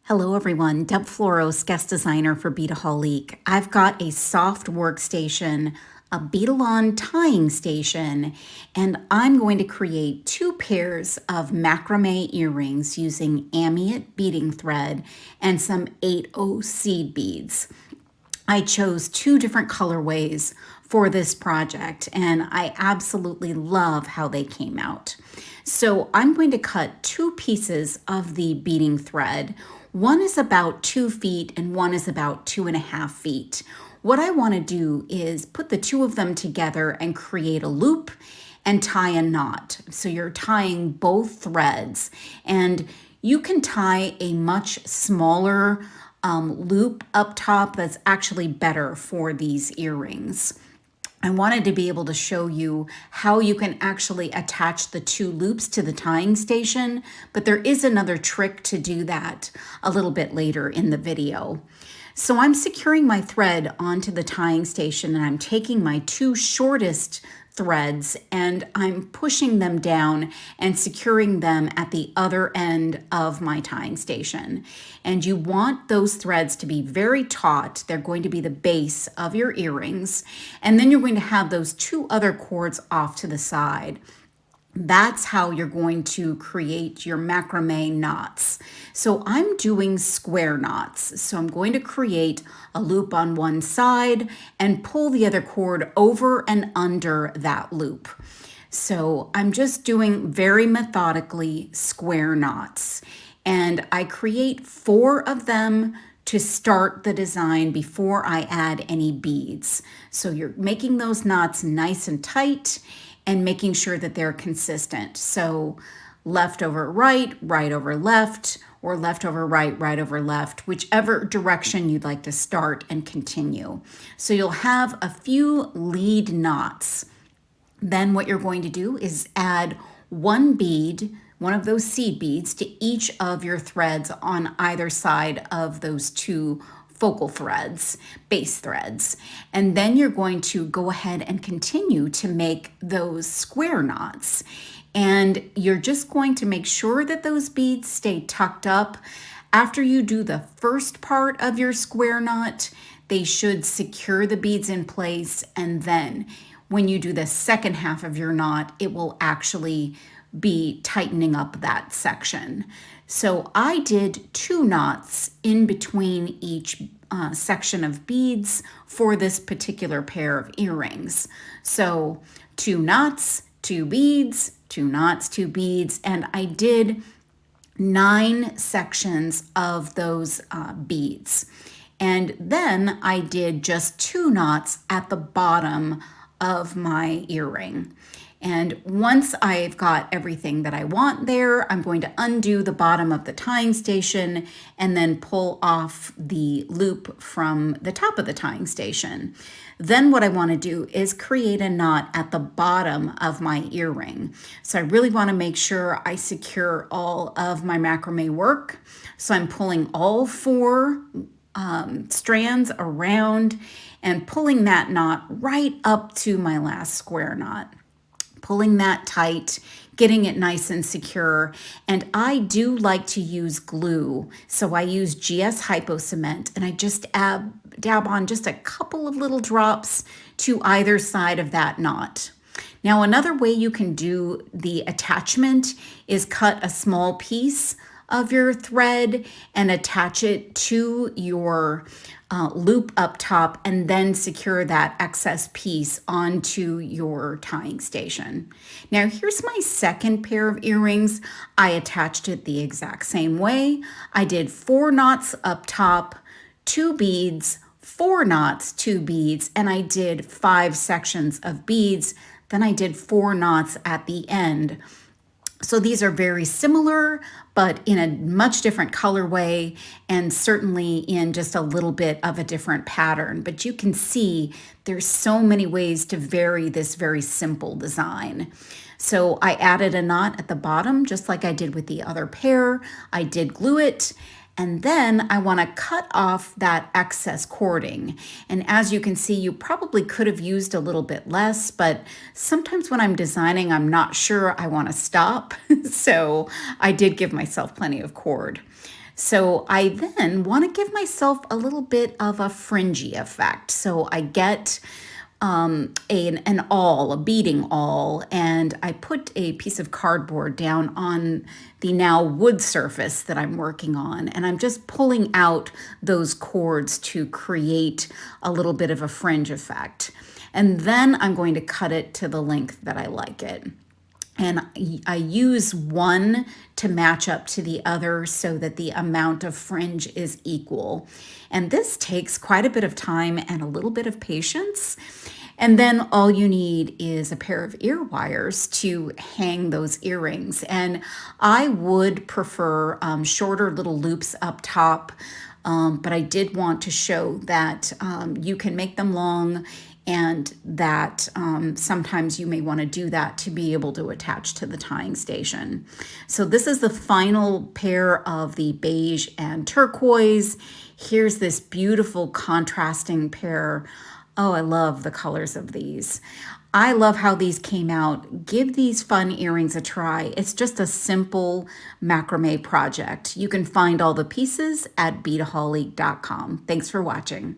Hello everyone, Deb Floros, guest designer for Beadaholique. I've got a soft workstation, a bead-along tying station, and I'm going to create 2 pairs of macrame earrings using Amiot beading thread and some 8/0 seed beads. I chose 2 different colorways for this project, and I absolutely love how they came out. So I'm going to cut 2 pieces of the beading thread. One is about 2 feet and one is about 2.5 feet. What I want to do is put the 2 of them together and create a loop and tie a knot. So you're tying both threads, and you can tie a much smaller loop up top that's actually better for these earrings. I wanted to be able to show you how you can actually attach the 2 loops to the tying station, but there is another trick to do that a little bit later in the video. So I'm securing my thread onto the tying station, and I'm taking my 2 shortest threads and I'm pushing them down and securing them at the other end of my tying station. And you want those threads to be very taut. They're going to be the base of your earrings. And then you're going to have those 2 other cords off to the side. That's how you're going to create your macrame knots. So I'm doing square knots. So I'm going to create a loop on one side and pull the other cord over and under that loop. So I'm just doing very methodically square knots. And I create 4 of them to start the design before I add any beads. So you're making those knots nice and tight and making sure that they're consistent. So left over right, right over left, or left over right, right over left, whichever direction you'd like to start and continue. So you'll have a few lead knots. Then what you're going to do is add 1 bead, one of those seed beads, to each of your threads on either side of those 2 focal threads, base threads. And then you're going to go ahead and continue to make those square knots. And you're just going to make sure that those beads stay tucked up. After you do the first part of your square knot, they should secure the beads in place. And then when you do the second half of your knot, it will actually be tightening up that section. So I did 2 knots in between each section of beads for this particular pair of earrings. So 2 knots, 2 beads, 2 knots, 2 beads, and I did 9 sections of those beads. And then I did just 2 knots at the bottom of my earring. And once I've got everything that I want there, I'm going to undo the bottom of the tying station and then pull off the loop from the top of the tying station. Then what I want to do is create a knot at the bottom of my earring. So I really want to make sure I secure all of my macrame work. So I'm pulling all 4 strands around and pulling that knot right up to my last square knot. Pulling that tight, getting it nice and secure. And I do like to use glue. So I use GS Hypo Cement, and I just dab on just a couple of little drops to either side of that knot. Now, another way you can do the attachment is cut a small piece of your thread and attach it to your loop up top, and then secure that excess piece onto your tying station. Now here's my second pair of earrings. I attached it the exact same way. I did 4 knots up top, 2 beads, 4 knots, 2 beads, and I did 5 sections of beads. Then I did 4 knots at the end. So these are very similar, but in a much different colorway, and certainly in just a little bit of a different pattern. But you can see there's so many ways to vary this very simple design. So I added a knot at the bottom, just like I did with the other pair. I did glue it. And then I want to cut off that excess cording. And as you can see, you probably could have used a little bit less, but sometimes when I'm designing, I'm not sure I want to stop. So I did give myself plenty of cord. So I then want to give myself a little bit of a fringy effect. So I get an awl, a beading awl, and I put a piece of cardboard down on the now wood surface that I'm working on, and I'm just pulling out those cords to create a little bit of a fringe effect. And then I'm going to cut it to the length that I like it. And I use one to match up to the other so that the amount of fringe is equal. And this takes quite a bit of time and a little bit of patience. And then all you need is a pair of ear wires to hang those earrings. And I would prefer shorter little loops up top, but I did want to show that you can make them long, and that sometimes you may want to do that to be able to attach to the tying station. So this is the final pair of the beige and turquoise. Here's this beautiful contrasting pair. Oh, I love the colors of these. I love how these came out. Give these fun earrings a try. It's just a simple macrame project. You can find all the pieces at beadaholic.com. Thanks for watching.